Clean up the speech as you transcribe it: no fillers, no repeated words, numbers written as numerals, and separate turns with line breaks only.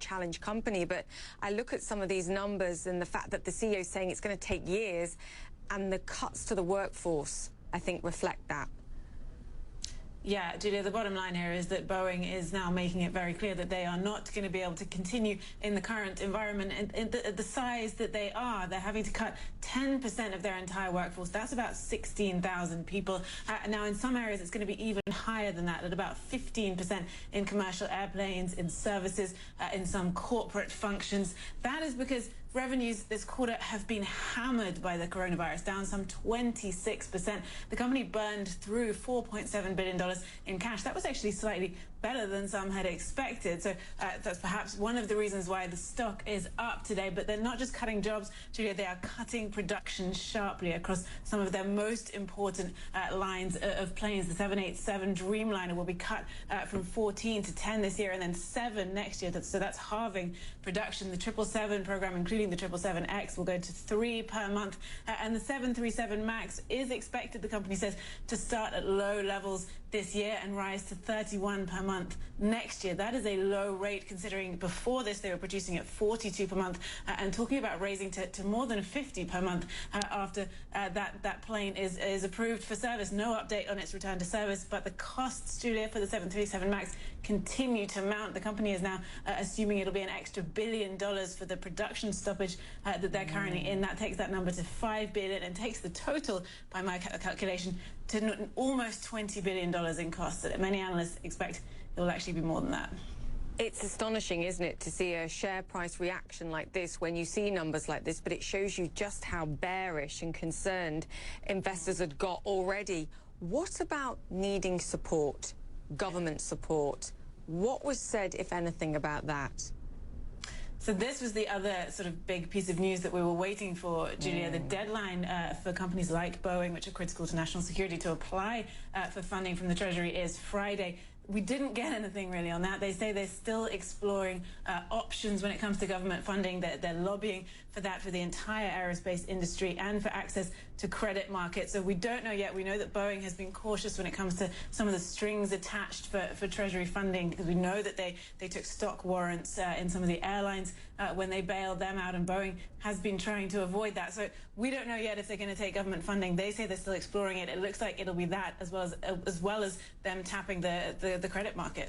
challenged company. But I look at some of these numbers and the fact that the CEO is saying it's going to take years, and the cuts to the workforce, I think, reflect that.
Yeah, Julia, the bottom line here is that Boeing is now making it very clear that they are not going to be able to continue in the current environment and the size that they are. They're having to cut 10% of their entire workforce. That's about 16,000 people. Now, in some areas, it's going to be even higher than that, at about 15% in commercial airplanes, in services, in some corporate functions. That is because revenues this quarter have been hammered by the coronavirus, down some 26%. The company burned through $4.7 billion in cash. That was actually slightly better than some had expected. So that's perhaps one of the reasons why the stock is up today. But they're not just cutting jobs, Julia, they are cutting production sharply across some of their most important lines of planes. The 787 Dreamliner will be cut from 14 to 10 this year, and then 7 next year. So that's halving production. The 777 program, including the 777X, will go to 3 per month. And the 737 MAX is expected, the company says, to start at low levels this year and rise to 31 per month next year. That is a low rate, considering before this they were producing at 42 per month and talking about raising to more than 50 per month after that plane is approved for service. No update on its return to service, but the costs, Julia, for the 737 MAX continue to mount. The company is now assuming it'll be an extra $1 billion for the production stoppage that they're currently in. That takes that number to $5 billion and takes the total, by my calculation, to almost $20 billion in costs. Many analysts expect it will actually be more than that.
It's astonishing, isn't it, to see a share price reaction like this when you see numbers like this, but it shows you just how bearish and concerned investors had got already. What about needing support, government support? What was said, if anything, about that?
So this was the other sort of big piece of news that we were waiting for, Julia. The deadline for companies like Boeing, which are critical to national security, to apply for funding from the Treasury is Friday. We didn't get anything really on that. They say they're still exploring options when it comes to government funding. They're lobbying for that for the entire aerospace industry and for access to credit markets. So we don't know yet. We know that Boeing has been cautious when it comes to some of the strings attached for Treasury funding, because we know that they took stock warrants in some of the airlines when they bailed them out, and Boeing has been trying to avoid that. So we don't know yet if they're going to take government funding. They say they're still exploring it. It looks like it'll be that, as well as them tapping the credit market.